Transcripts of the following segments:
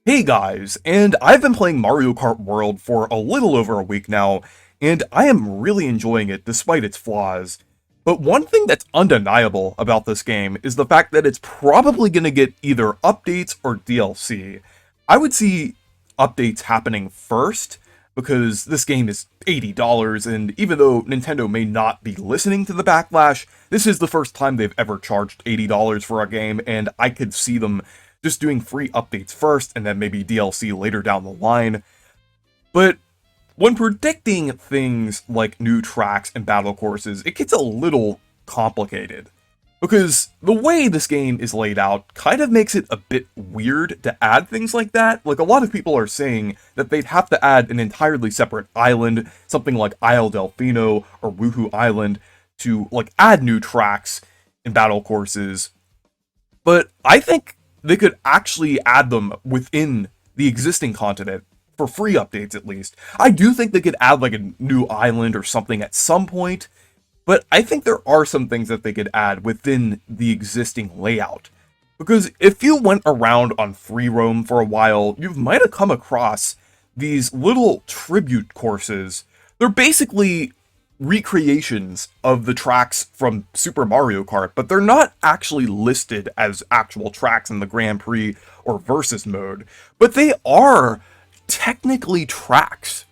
Hey guys, and I've been playing Mario Kart World for a little over a week now, and I am really enjoying it despite its flaws. But one thing that's undeniable about this game is the fact that it's probably going to get either updates or DLC. I would see updates happening first, because this game is $80, and even though Nintendo may not be listening to the backlash, this is the first time they've ever charged $80 for a game, and I could see them just doing free updates first and then maybe DLC later down the line. But when predicting things like new tracks and battle courses, it gets a little complicated. Because the way this game is laid out kind of makes it a bit weird to add things like that. Like, a lot of people are saying that they'd have to add an entirely separate island, something like Isle Delfino or Woohoo Island, to, like, add new tracks and battle courses. But I think they could actually add them within the existing continent, for free updates at least. I do think they could add like a new island or something at some point, but I think there are some things that they could add within the existing layout. Because if you went around on free roam for a while, you might have come across these little tribute courses. They're basically recreations of the tracks from Super Mario Kart, but they're not actually listed as actual tracks in the Grand Prix or Versus mode, but they are technically tracks.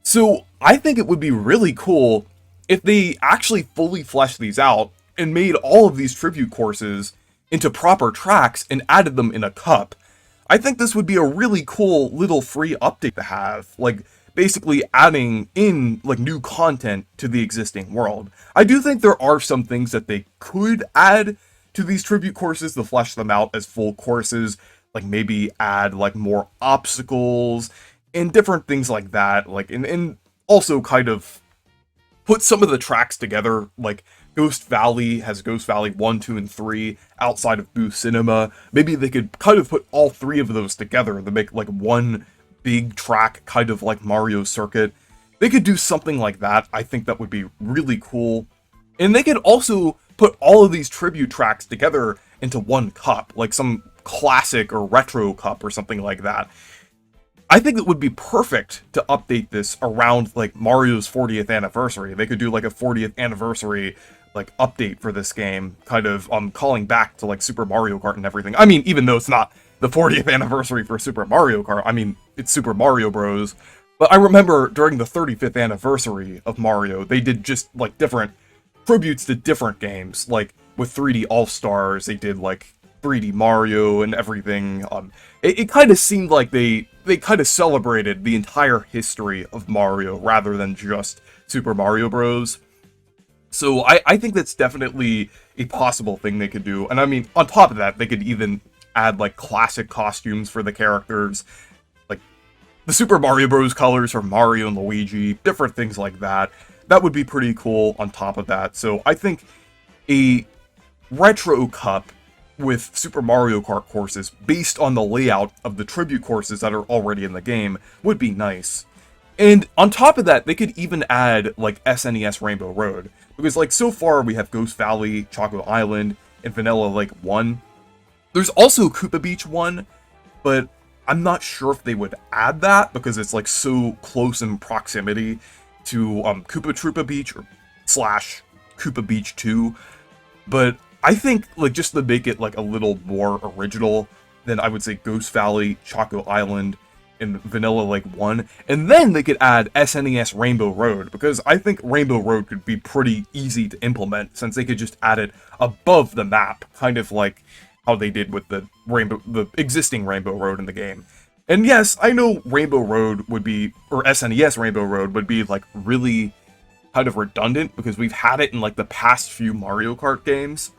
So I think it would be really cool if they actually fully fleshed these out and made all of these tribute courses into proper tracks and added them in a cup. I think this would be a really cool little free update to have, like basically adding in like new content to the existing world. I do think there are some things that they could add to these tribute courses to flesh them out as full courses, like maybe add like more obstacles and different things like that, like and also kind of put some of the tracks together, like Ghost Valley has Ghost Valley 1, 2, and 3 outside of Boo Cinema. Maybe they could kind of put all three of those together to make like one big track, kind of like Mario Circuit. They could do something like that. I think that would be really cool. And they could also put all of these tribute tracks together into one cup, like some classic or retro cup or something like that. I think it would be perfect to update this around like Mario's 40th anniversary. They could do like a 40th anniversary like update for this game, kind of calling back to like Super Mario Kart and everything. I mean, even though it's not the 40th anniversary for Super Mario Kart, I mean, it's Super Mario Bros. But I remember during the 35th anniversary of Mario, they did just like different tributes to different games. Like with 3D All-Stars, they did like 3D Mario and everything. It kind of seemed like they kind of celebrated the entire history of Mario rather than just Super Mario Bros. So I think that's definitely a possible thing they could do. And I mean, on top of that, they could even add like classic costumes for the characters, like the Super Mario Bros. Colors for Mario and Luigi, different things like that. That would be pretty cool on top of that. So I think a retro cup with Super Mario Kart courses based on the layout of the tribute courses that are already in the game would be nice. And on top of that, they could even add like SNES Rainbow Road, because like so far we have Ghost Valley, Choco Island, and Vanilla Lake 1. There's also Koopa Beach 1, but I'm not sure if they would add that because it's like so close in proximity to Koopa Troopa Beach or slash Koopa Beach 2. But I think like just to make it like a little more original, then I would say Ghost Valley, Choco Island, and Vanilla Lake 1. And then they could add SNES Rainbow Road, because I think Rainbow Road could be pretty easy to implement since they could just add it above the map, kind of like how they did with the existing Rainbow Road in the game. And yes, I know Rainbow Road would be, or SNES Rainbow Road would be like really kind of redundant because we've had it in like the past few Mario Kart games.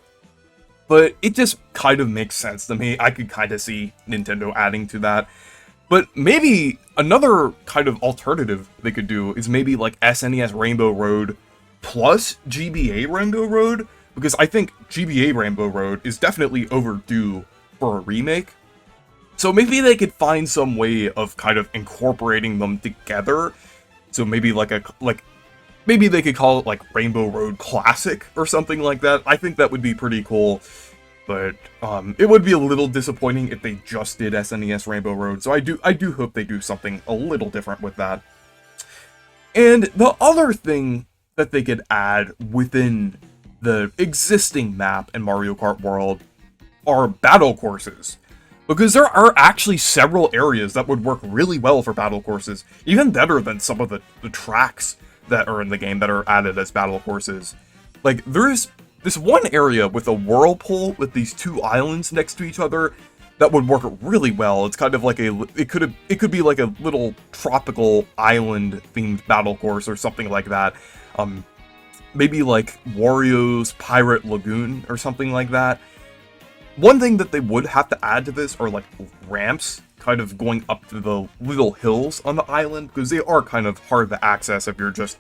But it just kind of makes sense to me. I could kind of see Nintendo adding to that. But maybe another kind of alternative they could do is maybe like SNES Rainbow Road plus GBA Rainbow Road, because I think GBA Rainbow Road is definitely overdue for a remake. So maybe they could find some way of kind of incorporating them together. So maybe maybe they could call it like Rainbow Road Classic or something like that. I think that would be pretty cool. But it would be a little disappointing if they just did SNES Rainbow Road, so I do hope they do something a little different with that. And the other thing that they could add within the existing map in Mario Kart World are battle courses. Because there are actually several areas that would work really well for battle courses, even better than some of the tracks that are in the game that are added as battle courses. Like, there's this one area with a whirlpool with these two islands next to each other that would work really well. It's kind of like it could be like a little tropical island themed battle course or something like that. Maybe like Wario's Pirate Lagoon or something like that. One thing that they would have to add to this are like ramps kind of going up to the little hills on the island, because they are kind of hard to access if you're just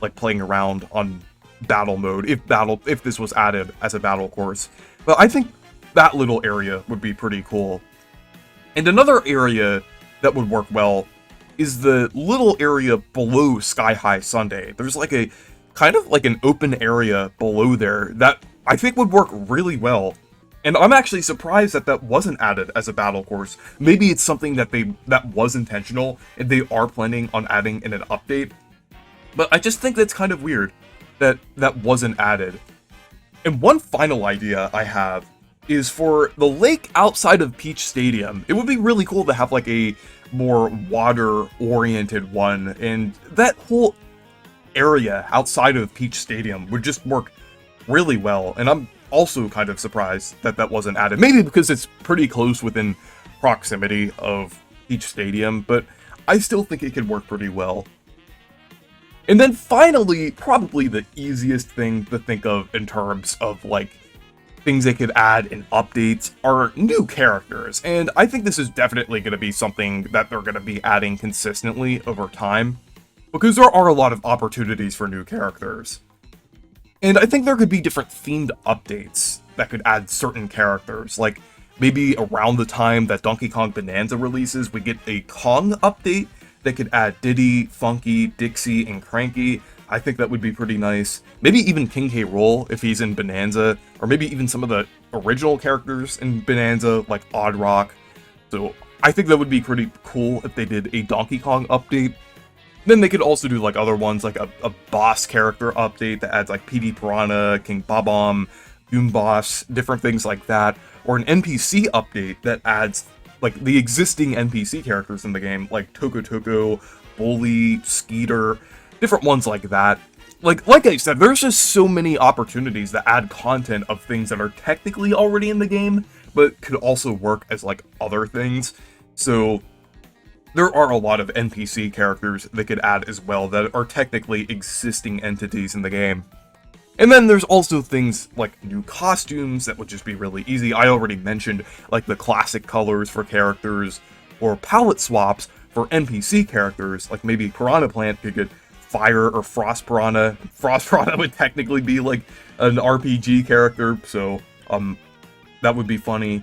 like playing around on battle mode, if this was added as a battle course. But I think that little area would be pretty cool. And another area that would work well is the little area below Sky High Sundae. There's like a kind of like an open area below there that I think would work really well. And I'm actually surprised that that wasn't added as a battle course. Maybe it's something that was intentional and they are planning on adding in an update. But I just think that's kind of weird that that wasn't added. And one final idea I have is for the lake outside of Peach Stadium. It would be really cool to have like a more water-oriented one, and that whole area outside of Peach Stadium would just work really well. And I'm also kind of surprised that that wasn't added. Maybe because it's pretty close within proximity of Peach Stadium, but I still think it could work pretty well. And then finally, probably the easiest thing to think of in terms of like things they could add in updates are new characters. And I think this is definitely going to be something that they're going to be adding consistently over time, because there are a lot of opportunities for new characters. And I think there could be different themed updates that could add certain characters. Like, maybe around the time that Donkey Kong Bonanza releases, we get a Kong update that could add Diddy, Funky, Dixie, and Cranky. I think that would be pretty nice. Maybe even King K. Rool if he's in Bonanza, or maybe even some of the original characters in Bonanza, like Odd Rock. So I think that would be pretty cool if they did a Donkey Kong update. Then they could also do like other ones, like a boss character update that adds like PD Piranha, King Bob-omb, Goom Boss, different things like that. Or an NPC update that adds like the existing NPC characters in the game, like Toko Toko, Bully, Skeeter, different ones like that. Like I said, there's just so many opportunities to add content of things that are technically already in the game, but could also work as like other things. So there are a lot of NPC characters they could add as well that are technically existing entities in the game. And then there's also things like new costumes that would just be really easy. I already mentioned like the classic colors for characters, or palette swaps for NPC characters, like maybe Piranha Plant could get Fire or Frost Piranha. Frost Piranha would technically be like an RPG character, so that would be funny.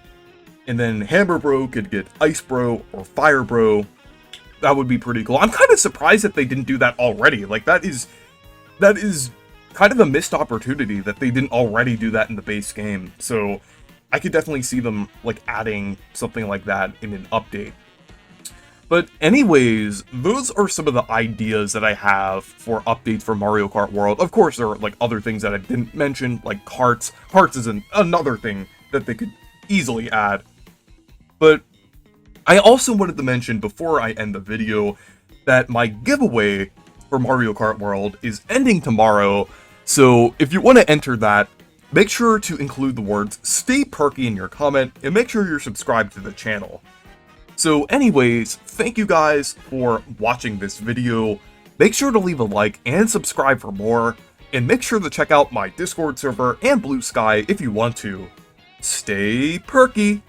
And then Hammer Bro could get Ice Bro or Fire Bro. That would be pretty cool. I'm kind of surprised that they didn't do that already. Like, that is kind of a missed opportunity that they didn't already do that in the base game. So I could definitely see them like adding something like that in an update. But anyways, those are some of the ideas that I have for updates for Mario Kart World. Of course, there are like other things that I didn't mention, like carts. Carts is another thing that they could easily add. But I also wanted to mention before I end the video that my giveaway for Mario Kart World is ending tomorrow. So if you want to enter that, make sure to include the words "Stay Perky" in your comment, and make sure you're subscribed to the channel. So anyways, thank you guys for watching this video. Make sure to leave a like and subscribe for more, and make sure to check out my Discord server and Blue Sky if you want to. Stay perky!